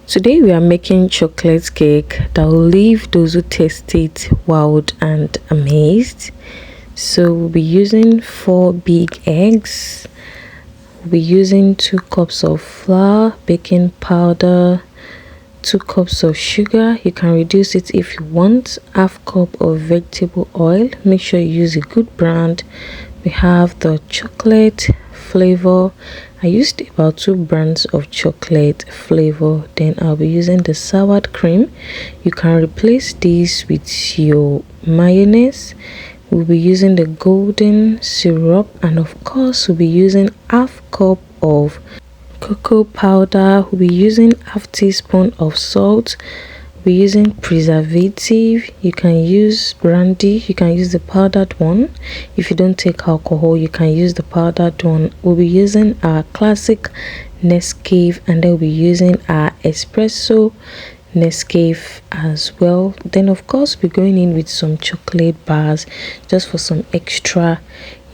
Today we are making chocolate cake that will leave those who taste it wowed and amazed. So we'll be using 4 big eggs. We'll be using 2 cups of flour, baking powder, 2 cups of sugar. You can reduce it if you want. Half cup of vegetable oil. Make sure you use a good brand. We have the chocolate flavor. I used about 2 brands of chocolate flavor. Then I'll be using the sour cream. You can replace this with your mayonnaise. We'll be using the golden syrup, and of course we'll be using half cup of cocoa powder. We'll be using half teaspoon of salt. We're using preservative. You can use brandy, you can use the powdered one. If you don't take alcohol, you can use the powdered one. We'll be using our classic Nescafe, and then we'll be using our espresso Nescafe as well. Then of course we're going in with some chocolate bars just for some extra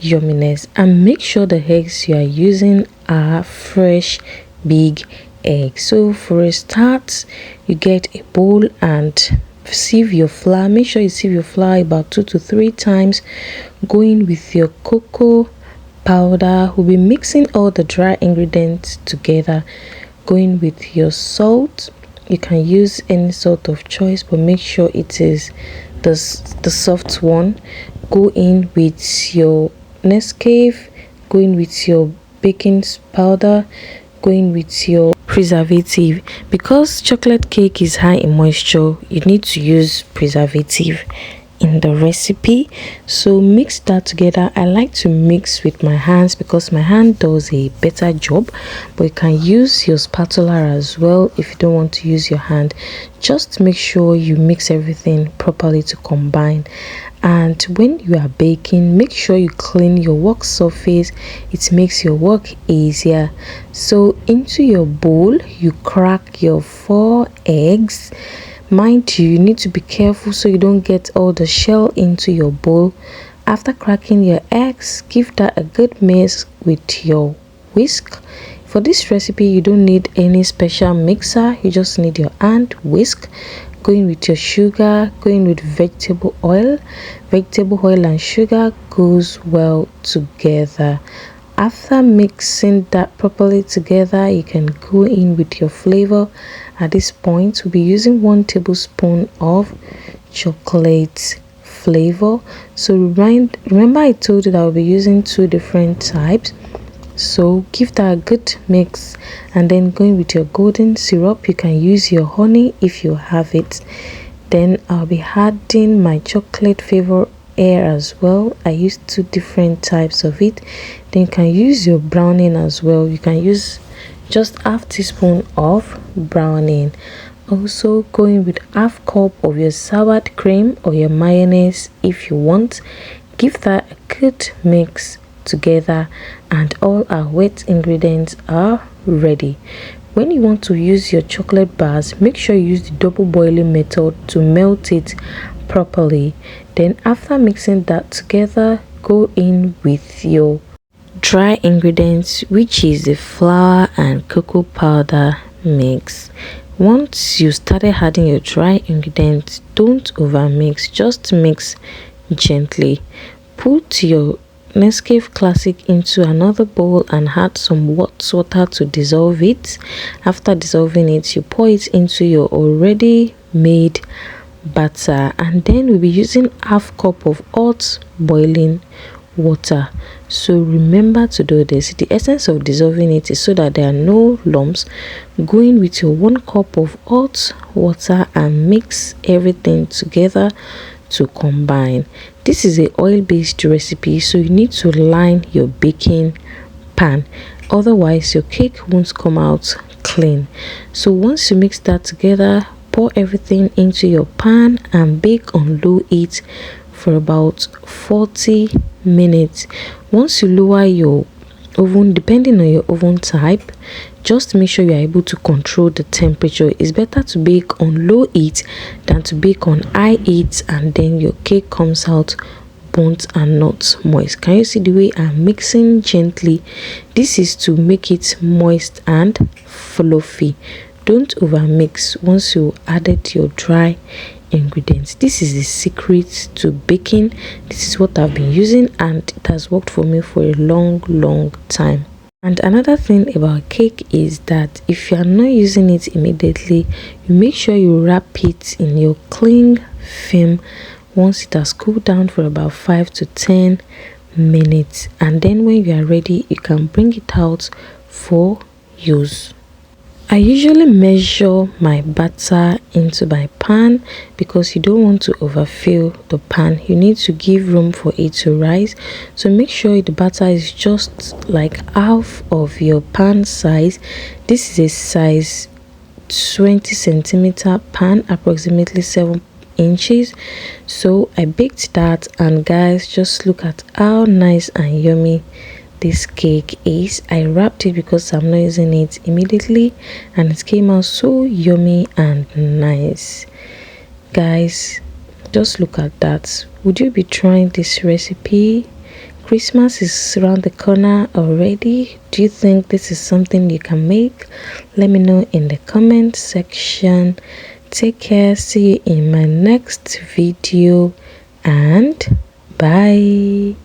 yumminess. And make sure the eggs you are using are fresh big egg. So for a start, you get a bowl and sieve your flour. Make sure you sieve your flour about 2 to 3 times. Going with your cocoa powder, we'll be mixing all the dry ingredients together. Going with your salt. You can use any salt of choice, but make sure it is the soft one. Go in with your Nescafe, going with your baking powder, going with your preservative. Because chocolate cake is high in moisture, you need to use preservative in the recipe. So mix that together. I like to mix with my hands because my hand does a better job, but you can use your spatula as well if you don't want to use your hand. Just make sure you mix everything properly to combine. And when you are baking, make sure you clean your work surface. It makes your work easier. So into your bowl, you crack your 4 eggs. Mind you need to be careful so you don't get all the shell into your bowl. After cracking your eggs, give that a good mix with your whisk. For this recipe, you don't need any special mixer. You just need your hand whisk. Going with your sugar, going with vegetable oil. Vegetable oil and sugar goes well together. After mixing that properly together, you can go in with your flavor. At this point, we'll be using 1 tablespoon of chocolate flavor. So remember I told you that I'll be using 2 different types. So give that a good mix, and then going with your golden syrup. You can use your honey if you have it. Then I'll be adding my chocolate flavor air as well. I use 2 different types of it. Then you can use your browning as well. You can use just half teaspoon of browning. Also going with half cup of your sour cream or your mayonnaise if you want. Give that a good mix together, and all our wet ingredients are ready. When you want to use your chocolate bars, make sure you use the double boiling method to melt it properly. Then after mixing that together, go in with your dry ingredients, which is the flour and cocoa powder mix. Once you started adding your dry ingredients, don't overmix, just mix gently. Put your Nescafe Classic into another bowl and add some hot water to dissolve it. After dissolving it, you pour it into your already made batter, and then we'll be using half cup of hot boiling water. So remember to do this. The essence of dissolving it is so that there are no lumps. Go in with your 1 cup of hot water and mix everything together to combine. This is a oil-based recipe, so you need to line your baking pan, otherwise your cake won't come out clean. So once you mix that together, pour everything into your pan and bake on low heat for about 40 minutes. Once you lower your oven, depending on your oven type, just make sure you are able to control the temperature. It's better to bake on low heat than to bake on high heat and then your cake comes out burnt and not moist. Can you see the way I'm mixing gently? This is to make it moist and fluffy. don't over mix once you added your dry ingredients. This is the secret to baking. This is what I've been using and it has worked for me for a long time. And another thing about cake is that if you are not using it immediately, you make sure you wrap it in your cling film once it has cooled down for about 5 to 10 minutes, and then when you are ready you can bring it out for use. I usually measure my batter into my pan because you don't want to overfill the pan. You need to give room for it to rise. So make sure the batter is just like half of your pan size. This is a size 20 centimeter pan, approximately 7 inches. So I baked that, and guys, just look at how nice and yummy this cake is. I wrapped it because I'm not using it immediately and it came out so yummy and nice. Guys, just look at that. Would you be trying this recipe? Christmas is around the corner already. Do you think this is something you can make? Let me know in the comment section. Take care, see you in my next video, and bye.